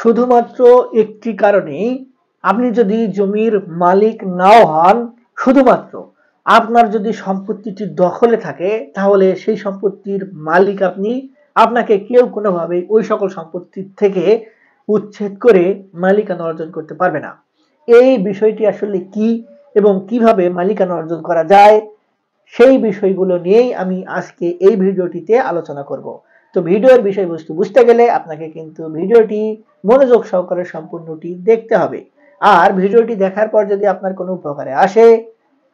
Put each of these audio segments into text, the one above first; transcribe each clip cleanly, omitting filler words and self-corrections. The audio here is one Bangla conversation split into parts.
শুধুমাত্র একটি কারণেই আপনি যদি জমির মালিক নাও হন, শুধুমাত্র আপনার যদি সম্পত্তিটি দখলে থাকে তাহলে সেই সম্পত্তির মালিক আপনি। আপনাকে কেউ কোনোভাবেই ওই সকল সম্পত্তির থেকে উচ্ছেদ করে মালিকানা অর্জন করতে পারবে না। এই বিষয়টি আসলে কি এবং কিভাবে মালিকানা অর্জন করা যায় সেই বিষয়গুলো নিয়েই আমি আজকে এই ভিডিওটিতে আলোচনা করব। তো ভিডিওর বিষয়বস্তু বুঝতে গেলে আপনাকে কিন্তু ভিডিওটি মনোযোগ সহকারে সম্পূর্ণটি দেখতে হবে। আর ভিডিওটি দেখার পর যদি আপনার কোনো উপকারে আসে,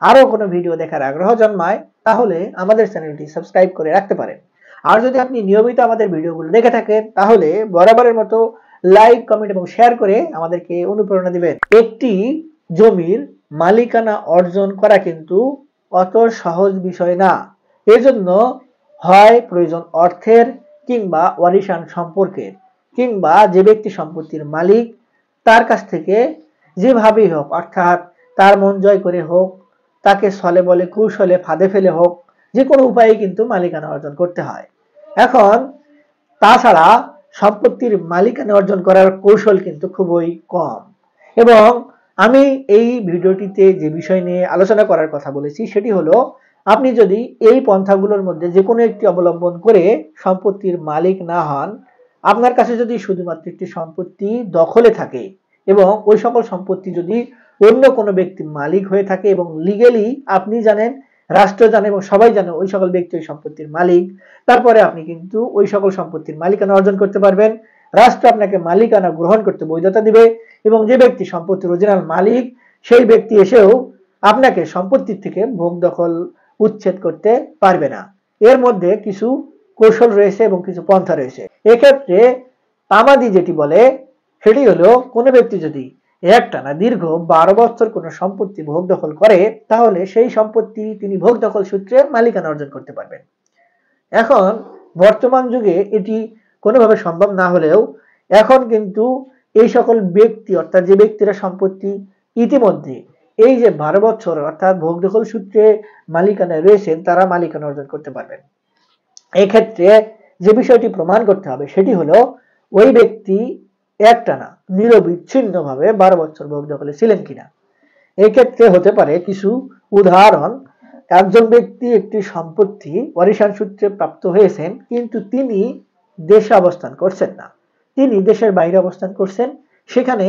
আরো কোনো ভিডিও দেখার আগ্রহ জন্মায়, তাহলে আমাদের চ্যানেলটি সাবস্ক্রাইব করে রাখতে পারেন। আর যদি আপনি নিয়মিত আমাদের ভিডিওগুলো দেখে থাকেন তাহলে বরাবরের মতো লাইক, কমেন্ট এবং শেয়ার করে আমাদেরকে অনুপ্রেরণা দিবেন। একটি জমির মালিকানা অর্জন করা কিন্তু অত সহজ বিষয় না। এজন্য হয় প্রয়োজন অর্থের, কিংবা ওয়ারিশান সম্পর্কের, কিংবা যে ব্যক্তি সম্পত্তির মালিক তার কাছ থেকে যেভাবেই হোক, অর্থাৎ তার মন জয় করে হোক, তাকে ছলে বলে কৌশলে ফাঁদে ফেলে হোক, যে কোনো উপায়ে কিন্তু মালিকানা অর্জন করতে হয়। এখন তাছাড়া সম্পত্তির মালিকানা অর্জন করার কৌশল কিন্তু খুবই কম। এবং আমি এই ভিডিওটিতে যে বিষয় নিয়ে আলোচনা করার কথা বলেছি সেটি হলো, আপনি যদি এই পন্থাগুলোর মধ্যে যে কোনো একটি অবলম্বন করে সম্পত্তির মালিক না হন, আপনার কাছে যদি শুধুমাত্র একটি সম্পত্তি দখলে থাকে এবং ওই সকল সম্পত্তি যদি অন্য কোনো ব্যক্তির মালিক হয়ে থাকে এবং লিগেলি আপনি জানেন, রাষ্ট্র জানে এবং সবাই জানে ওই সকল ব্যক্তি ওই সম্পত্তির মালিক, তারপরে আপনি কিন্তু ওই সকল সম্পত্তির মালিকানা অর্জন করতে পারবেন। রাষ্ট্র আপনাকে মালিকানা গ্রহণ করতে বৈধতা দিবে এবং যে ব্যক্তি সম্পত্তির অরিজিনাল মালিক সেই ব্যক্তি এসেও আপনাকে সম্পত্তির থেকে ভোগ দখল উচ্ছেদ করতে পারবে না। এর মধ্যে কিছু কৌশল রয়েছে এবং কিছু পন্থা রয়েছে। এক্ষেত্রে তামাদি যেটি বলে সেটি হলো, কোনো ব্যক্তি যদি একটানা দীর্ঘ 12 বছর কোনো সম্পত্তি ভোগ দখল করে তাহলে সেই সম্পত্তি তিনি ভোগ দখল সূত্রে মালিকানা অর্জন করতে পারবেন। এখন বর্তমান যুগে এটি কোনোভাবে সম্ভব না হলেও এখন কিন্তু এই সকল ব্যক্তি, অর্থাৎ যে ব্যক্তিরা সম্পত্তি ইতিমধ্যে এই যে 12 বছর অর্থাৎ ভোগ দখল সূত্রে মালিকানায় রয়েছেন, তারা মালিকানা অর্জন করতে পারবেন। এক্ষেত্রে যে বিষয়টি প্রমাণ করতে হবে সেটি হলো, ওই ব্যক্তি একটানা নিরবিচ্ছিন্নভাবে 12 বছর ভোগ দখলে ছিলেন কিনা। এক্ষেত্রে হতে পারে কিছু উদাহরণ। একজন ব্যক্তি একটি সম্পত্তি ওয়ারিশান সূত্রে প্রাপ্ত হয়েছেন, কিন্তু তিনি দেশে অবস্থান করছেন না, তিনি দেশের বাইরে অবস্থান করছেন। সেখানে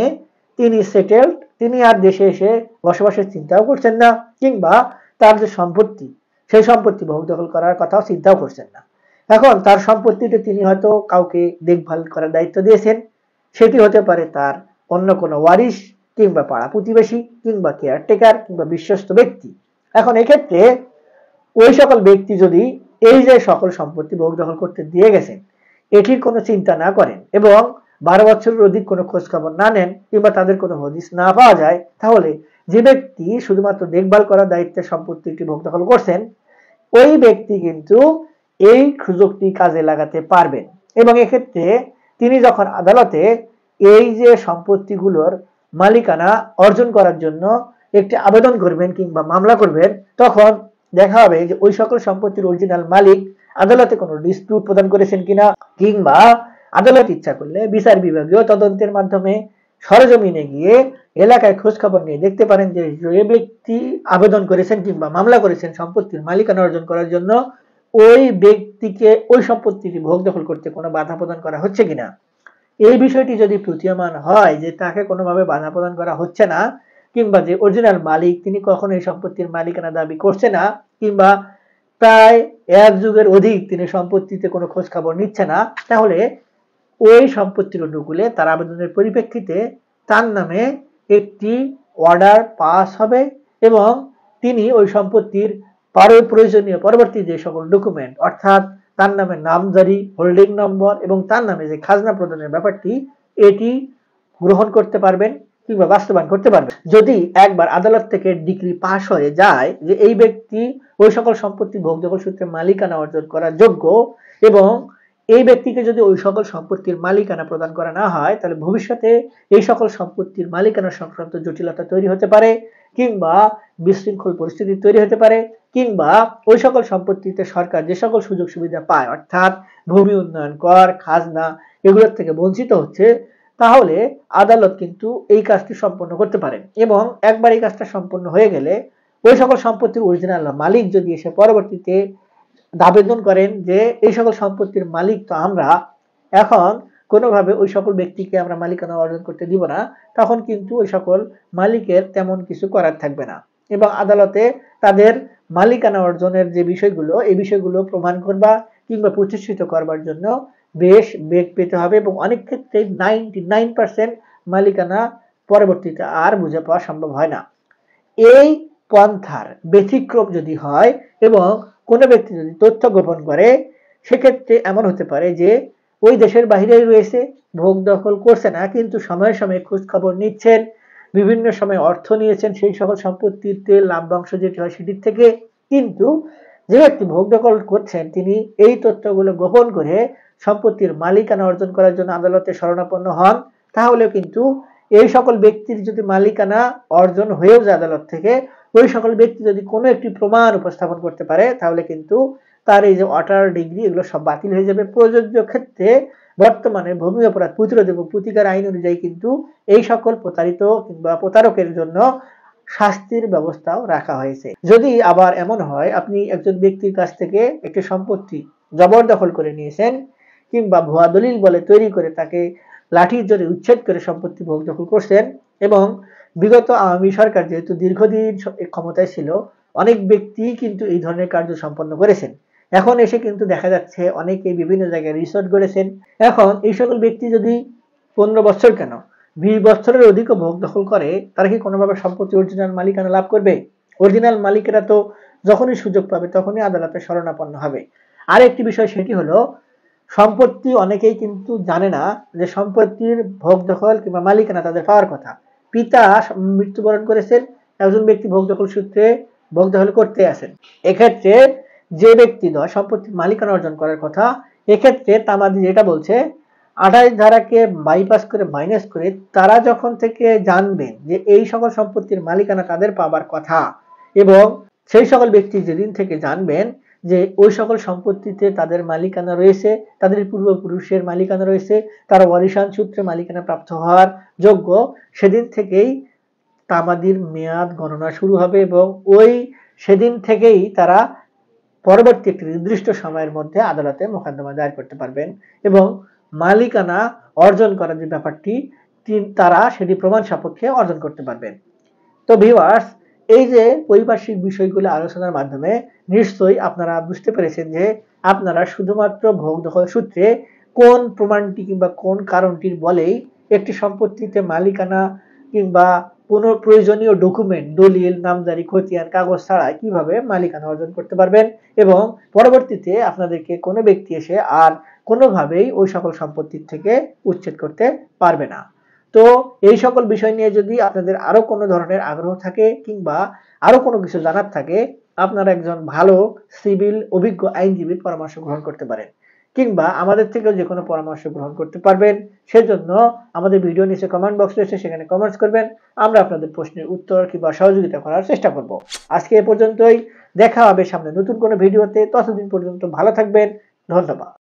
তিনি সেটেলড, তিনি আর দেশে এসে বসবাসের চিন্তাও করছেন না, কিংবা তার যে সম্পত্তি সেই সম্পত্তি ভোগ দখল করার কথাও চিন্তাও করছেন না। এখন তার সম্পত্তিতে তিনি হয়তো কাউকে দেখভাল করার দায়িত্ব দিয়েছেন, সেটি হতে পারে তার অন্য কোনো ওয়ারিশ, কিংবা পাড়া প্রতিবেশী, কিংবা কেয়ারটেকার, কিংবা বিশ্বস্ত ব্যক্তি। এখন এক্ষেত্রে ওই সকল ব্যক্তি যদি এই যে সকল সম্পত্তি ভোগ দখল করতে দিয়ে গেছেন এটির কোনো চিন্তা না করেন এবং 12 বছরের অধিক কোনো খোঁজ খবর না নেন, কিংবা তাদের কোনো হদিস না পাওয়া যায়, তাহলে যে ব্যক্তি শুধুমাত্র দেখভাল করার দায়িত্বে সম্পত্তিটি ভোগ দখল করছেন ওই ব্যক্তি কিন্তু এই সুযোগটি কাজে লাগাতে পারবেন। এবং এক্ষেত্রে তিনি যখন আদালতে এই যে সম্পত্তিগুলোর মালিকানা অর্জন করার জন্য একটি আবেদন করবেন কিংবা মামলা করবেন, তখন দেখা হবে যে ওই সকল সম্পত্তির অরিজিনাল মালিক আদালতে কোনো ডিসপিউট প্রদান করেছেন কিনা, কিংবা আদালত ইচ্ছা করলে বিচার বিভাগীয় তদন্তের মাধ্যমে সরজমিনে গিয়ে এলাকায় খোঁজ খবর নিয়ে দেখতে পারেন যে যে ব্যক্তি আবেদন করেছেন কিংবা মামলা করেছেন সম্পত্তির মালিকানা অর্জন করার জন্য, ওই ব্যক্তিকে ওই সম্পত্তিটি ভোগ দখল করতে কোনো বাধা প্রদান করা হচ্ছে কিনা। এই বিষয়টি যদি প্রতীয়মান হয় যে তাকে কোনোভাবে বাধা প্রদান করা হচ্ছে না, কিংবা যে অরিজিনাল মালিক তিনি কখনো এই সম্পত্তির মালিকানা দাবি করছে না, কিংবা প্রায় 1 যুগের অধিক তিনি সম্পত্তিতে কোনো খোঁজ খবর নিচ্ছে না, তাহলে ওই সম্পত্তির অনুকূলে তার আবেদনের পরিপ্রেক্ষিতে তার নামে একটি অর্ডার পাস হবে এবং তিনি ওই সম্পত্তির প্রয়োজনীয় পরবর্তী যে সকল ডকুমেন্ট, অর্থাৎ তার নামে নামজারি, হোল্ডিং নম্বর এবং তার নামে যে খাজনা প্রদানের ব্যাপারটি, এটি গ্রহণ করতে পারবেন কিংবা বাস্তবায়ন করতে পারবেন। যদি একবার আদালত থেকে ডিক্রি পাস হয়ে যায় যে এই ব্যক্তি ওই সকল সম্পত্তি ভোগ দখল সূত্রে মালিকানা অর্জন করার যোগ্য, এবং এই ব্যক্তিকে যদি ওই সকল সম্পত্তির মালিকানা প্রদান করা না হয় তাহলে ভবিষ্যতে এই সকল সম্পত্তির মালিকানা সংক্রান্ত জটিলতা তৈরি হতে পারে, কিংবা বিশৃঙ্খল পরিস্থিতি তৈরি হতে পারে, কিংবা ওই সকল সম্পত্তিতে সরকার যে সকল সুযোগ সুবিধা পায়, অর্থাৎ ভূমি উন্নয়ন কর, খাজনা, এগুলোর থেকে বঞ্চিত হচ্ছে, তাহলে আদালত কিন্তু এই কাজটি সম্পন্ন করতে পারেন, এবং একবার এই কাজটা সম্পন্ন হয়ে গেলে ওই সকল সম্পত্তির অরিজিনাল মালিক যদি এসে পরবর্তীতে আবেদন করেন যে এই সকল সম্পত্তির মালিক তো আমরা, এখন কোনোভাবে ওই সকল ব্যক্তিকে আমরা মালিকানা অর্জন করতে দিব না, তখন কিন্তু ওই সকল মালিকের তেমন কিছু করার থাকবে না, এবং আদালতে তাদের মালিকানা অর্জনের যে বিষয়গুলো, এই বিষয়গুলো প্রমাণ করবা কিংবা প্রতিষ্ঠিত করবার জন্য বেশ বেগ পেতে হবে, এবং অনেক ক্ষেত্রে 99% মালিকানা পরবর্তীতে আর বুঝে পাওয়া সম্ভব হয় না। এই পন্থার ব্যতিক্রম যদি হয় এবং কোনো ব্যক্তি যদি তথ্য গোপন করে, সেক্ষেত্রে এমন হতে পারে যে ওই দেশের বাহিরেই রয়েছে, ভোগ দখল করছে না, কিন্তু সময়ে সময়ে খোঁজ খবর নিচ্ছেন, বিভিন্ন সময় অর্থ নিয়েছেন সেই সকল সম্পত্তিতে লাভ্যাংশ যেটি হয় সেটির থেকে, কিন্তু যে ব্যক্তি ভোগ দখল করছেন তিনি এই তথ্যগুলো গোপন করে সম্পত্তির মালিকানা অর্জন করার জন্য আদালতে শরণাপন্ন হন, তাহলেও কিন্তু এই সকল ব্যক্তির যদি মালিকানা অর্জন হয়েও যায় আদালত থেকে, ওই সকল ব্যক্তি যদি কোনো একটি প্রমাণ উপস্থাপন করতে পারে, তাহলে কিন্তু তার এই যে ওয়াটার ডিগ্রি এগুলো সব বাতিল হয়ে যাবে। প্রযোজ্য ক্ষেত্রে বর্তমানে ভূমি অপরাধ প্রতিরোধ এবং প্রতিকার আইন অনুযায়ী কিন্তু এই সকল প্রতারিত কিংবা প্রতারকের জন্য শাস্তির ব্যবস্থাও রাখা হয়েছে। যদি আবার এমন হয় আপনি একজন ব্যক্তির কাছ থেকে একটি সম্পত্তি জবরদখল করে নিয়েছেন, কিংবা ভুয়া দলিল বলে তৈরি করে তাকে লাঠির জোরে উচ্ছেদ করে সম্পত্তি ভোগ দখল করছেন, এবং বিগত আওয়ামী সরকার যেহেতু দীর্ঘদিন ক্ষমতায় ছিল, অনেক ব্যক্তি কিন্তু এই ধরনের কার্য সম্পন্ন করেছেন। এখন এসে কিন্তু দেখা যাচ্ছে অনেকেই বিভিন্ন জায়গায় রিসোর্ট গড়েছেন। এখন এই সকল ব্যক্তি যদি 15 বছর কেন 20 বছরের অধিকও ভোগ দখল করে, তারা কি কোনোভাবে সম্পত্তি অরিজিনাল মালিকানা লাভ করবে? অরিজিনাল মালিকেরা তো যখনই সুযোগ পাবে তখনই আদালতে শরণাপন্ন হবে। আর একটি বিষয় সেটি হলো, সম্পত্তি অনেকেই কিন্তু জানে না যে সম্পত্তির ভোগ দখল কিংবা মালিকানা তাদের পাওয়ার কথা। পিতা মৃত্যুবরণ করেছেন, একজন ব্যক্তি ভোগ দখল সূত্রে ভোগ দখল করতে আসেন, এক্ষেত্রে যে ব্যক্তি সম্পত্তির মালিকানা অর্জন করার কথা, এক্ষেত্রে তামাদি যেটা বলছে 28 ধারাকে বাইপাস করে মাইনাস করে তারা যখন থেকে জানবেন যে এই সকল সম্পত্তির মালিকানা তাদের পাবার কথা, এবং সেই সকল ব্যক্তি যেদিন থেকে জানবেন যে ওই সকল সম্পত্তিতে তাদের মালিকানা রয়েছে, তাদের পূর্বপুরুষের মালিকানা রয়েছে, তারা ওয়ারিশান সূত্রে মালিকানা প্রাপ্ত হওয়ার যোগ্য, সেদিন থেকেই তামাদির মেয়াদ গণনা শুরু হবে, এবং ওই সেদিন থেকেই তারা পরবর্তী একটি নির্দিষ্ট সময়ের মধ্যে আদালতে মোকদ্দমা দায়ের করতে পারবেন, এবং মালিকানা অর্জন করার যে ব্যাপারটি তারা সেটি প্রমাণ সাপেক্ষে অর্জন করতে পারবেন। তো ভিউয়ার্স, এই যে পারিপার্শ্বিক বিষয়গুলো আলোচনার মাধ্যমে নিশ্চয়ই আপনারা বুঝতে পেরেছেন যে আপনারা শুধুমাত্র ভোগ দখল সূত্রে কোন প্রমাণটি কিংবা কোন কারণটির বলেই একটি সম্পত্তিতে মালিকানা কিংবা কোনো প্রয়োজনীয় ডকুমেন্ট, দলিল, নামজারি, খতিয়ান, কাগজ ছাড়া কিভাবে মালিকানা অর্জন করতে পারবেন, এবং পরবর্তীতে আপনাদেরকে কোনো ব্যক্তি এসে আর কোনোভাবেই ওই সকল সম্পত্তির থেকে উচ্ছেদ করতে পারবে না। তো এই সকল বিষয় নিয়ে যদি আপনাদের আরো কোনো ধরনের আগ্রহ থাকে কিংবা আরো কোনো কিছু জানার থাকে, আপনারা একজন ভালো সিভিল অভিজ্ঞ আইনজীবীর পরামর্শ গ্রহণ করতে পারেন, কিংবা আমাদের থেকেও যে কোনো পরামর্শ গ্রহণ করতে পারবেন। সেজন্য আমাদের ভিডিও নিচে কমেন্ট বক্স রয়েছে, সেখানে কমেন্টস করবেন, আমরা আপনাদের প্রশ্নের উত্তর কিংবা সহযোগিতা করার চেষ্টা করব। আজকে এ পর্যন্তই, দেখা হবে সামনে নতুন কোনো ভিডিওতে, ততদিন পর্যন্ত ভালো থাকবেন, ধন্যবাদ।